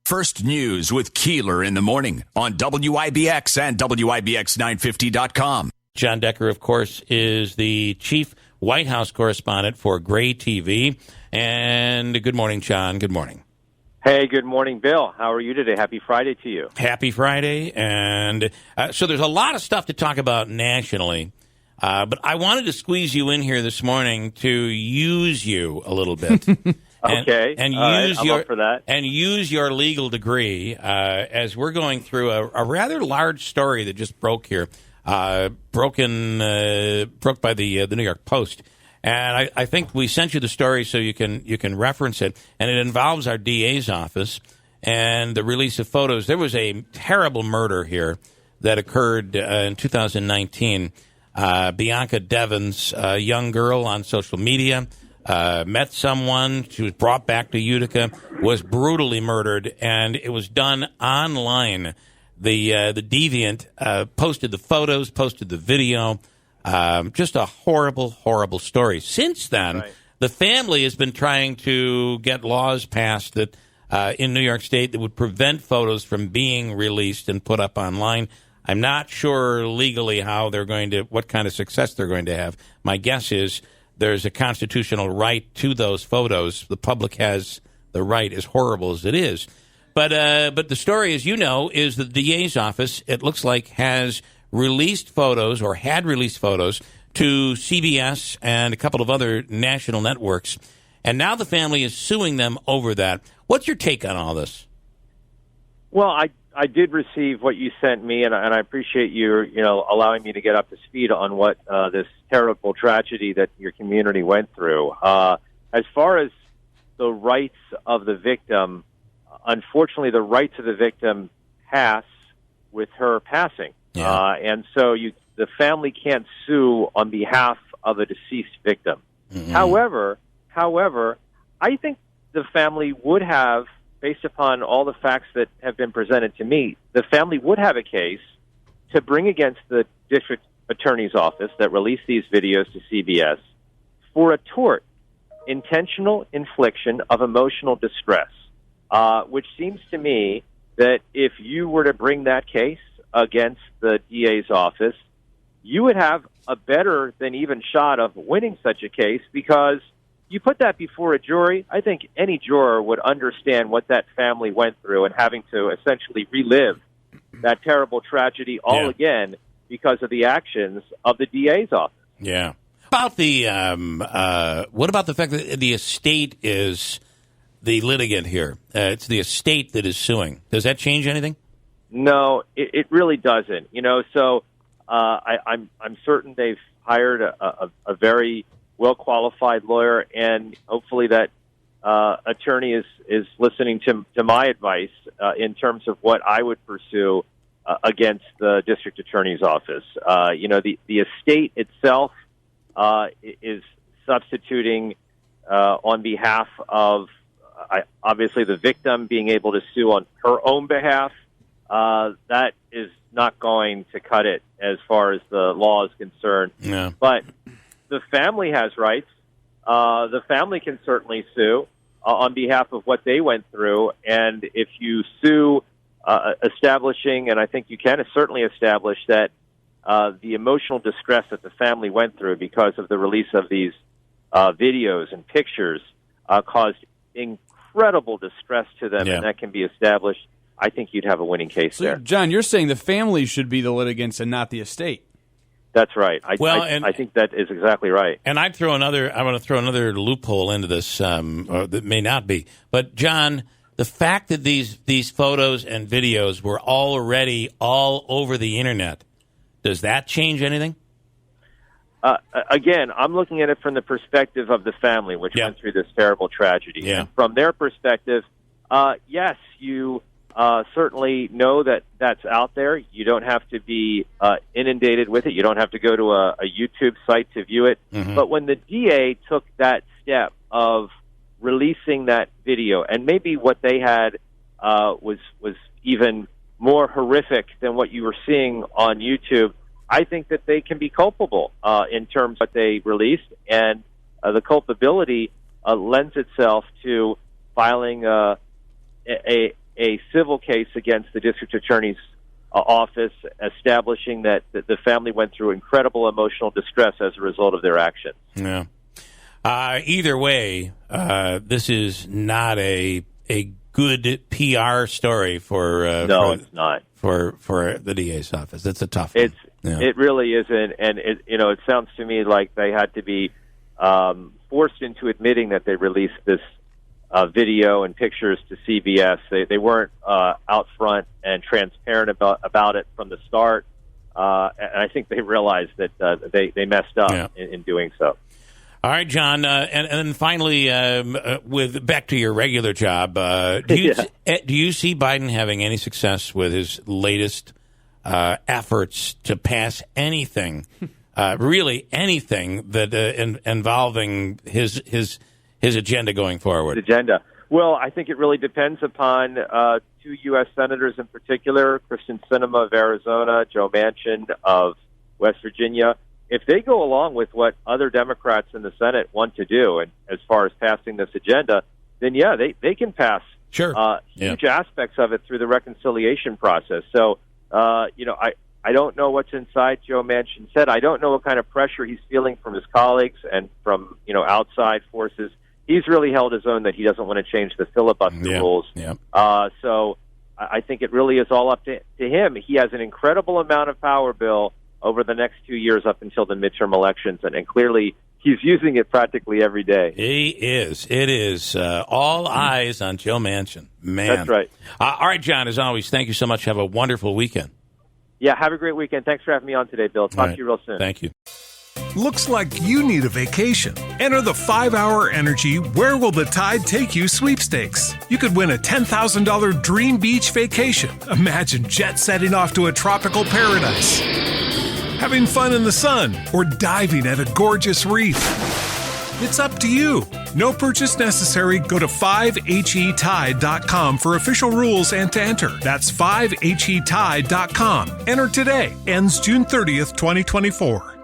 First News with Keeler in the morning on WIBX and WIBX950.com. John Decker, of course, is the chief White House correspondent for Gray TV. And good morning, John. Good morning. Hey, good morning, Bill. How are you today? Happy Friday to you. Happy Friday. And so there's a lot of stuff to talk about nationally. But I wanted to squeeze you in here this morning to use you a little bit. Okay. And use your up for that. And use your legal degree as we're going through a rather large story that just broke here, broke by the New York Post. And I think we sent you the story so you can reference it. And it involves our DA's office and the release of photos. There was a terrible murder here that occurred in 2019. Bianca Devins, a young girl on social media, met someone. She was brought back to Utica, was brutally murdered, and it was done online. The deviant posted the photos, posted the video. Just a horrible, horrible story. Since then, right, the family has been trying to get laws passed that in New York State that would prevent photos from being released and put up online. I'm not sure legally how they're going to, what kind of success they're going to have. My guess is there's a constitutional right to those photos. The public has the right, as horrible as it is. But the story, as you know, is the DA's office, it looks like, has released photos or had released photos to CBS and a couple of other national networks. And now the family is suing them over that. What's your take on all this? Well, I did receive what you sent me, and I appreciate you allowing me to get up to speed on what this terrible tragedy that your community went through. As far as the rights of the victim, unfortunately, the rights of the victim pass with her passing. Yeah. And so the family can't sue on behalf of a deceased victim. Mm-hmm. However, I think the family would have, based upon all the facts that have been presented to me, the family would have a case to bring against the district attorney's office that released these videos to CBS for a tort, intentional infliction of emotional distress, which seems to me that if you were to bring that case against the DA's office, you would have a better than even shot of winning such a case, because you put that before a jury. I think any juror would understand what that family went through and having to essentially relive that terrible tragedy all again because of the actions of the DA's office. Yeah. About the what about the fact that the estate is the litigant here? It's the estate that is suing. Does that change anything? No, it really doesn't. So I'm certain they've hired a very well-qualified lawyer, and hopefully that attorney is listening to my advice in terms of what I would pursue against the district attorney's office. The estate itself is substituting on behalf of obviously the victim being able to sue on her own behalf. That is not going to cut it as far as the law is concerned. Yeah. But the family has rights. The family can certainly sue on behalf of what they went through. And if you sue establishing, and I think you can certainly establish that the emotional distress that the family went through because of the release of these videos and pictures caused incredible distress to them, and that can be established, I think you'd have a winning case there. John, you're saying the family should be the litigants and not the estate. That's right. I think that is exactly right. And I want to throw another loophole into this, or that may not be. But John, the fact that these photos and videos were already all over the internet, does that change anything? Again, I'm looking at it from the perspective of the family, which went through this terrible tragedy. Yeah. And from their perspective, yes, you certainly know that that's out there. You don't have to be inundated with it. You don't have to go to a YouTube site to view it. Mm-hmm. But when the DA took that step of releasing that video, and maybe what they had was even more horrific than what you were seeing on YouTube, I think that they can be culpable in terms of what they released, and the culpability lends itself to filing a civil case against the district attorney's office, establishing that the family went through incredible emotional distress as a result of their actions. Yeah. Either way, this is not a good PR story for it's not for the DA's office. It's a tough one. It really isn't, and it sounds to me like they had to be forced into admitting that they released this video and pictures to CBS. They weren't out front and transparent about it from the start, and I think they realized that they messed up in doing so. All right, John, and then finally, with back to your regular job, do you see Biden having any success with his latest efforts to pass anything, really anything that involving his agenda going forward? Agenda. Well, I think it really depends upon two U.S. senators in particular, Kristen Sinema of Arizona, Joe Manchin of West Virginia. If they go along with what other Democrats in the Senate want to do, and as far as passing this agenda, then they can pass huge aspects of it through the reconciliation process. So, I don't know what's inside Joe Manchin said. I don't know what kind of pressure he's feeling from his colleagues and from outside forces. He's really held his own that he doesn't want to change the filibuster rules. Yeah. So I think it really is all up to him. He has an incredible amount of power, Bill, over the next 2 years up until the midterm elections, and clearly he's using it practically every day. He is. It is all eyes on Joe Manchin. Man. That's right. All right, John, as always, thank you so much. Have a wonderful weekend. Yeah, have a great weekend. Thanks for having me on today, Bill. Talk to you real soon. Thank you. Looks like you need a vacation. Enter the 5-Hour Energy Where Will the Tide Take You sweepstakes. You could win a $10,000 dream beach vacation. Imagine jet setting off to a tropical paradise, having fun in the sun, or diving at a gorgeous reef. It's up to you. No purchase necessary. Go to 5HETide.com for official rules and to enter. That's 5HETide.com. Enter today. Ends June 30th, 2024.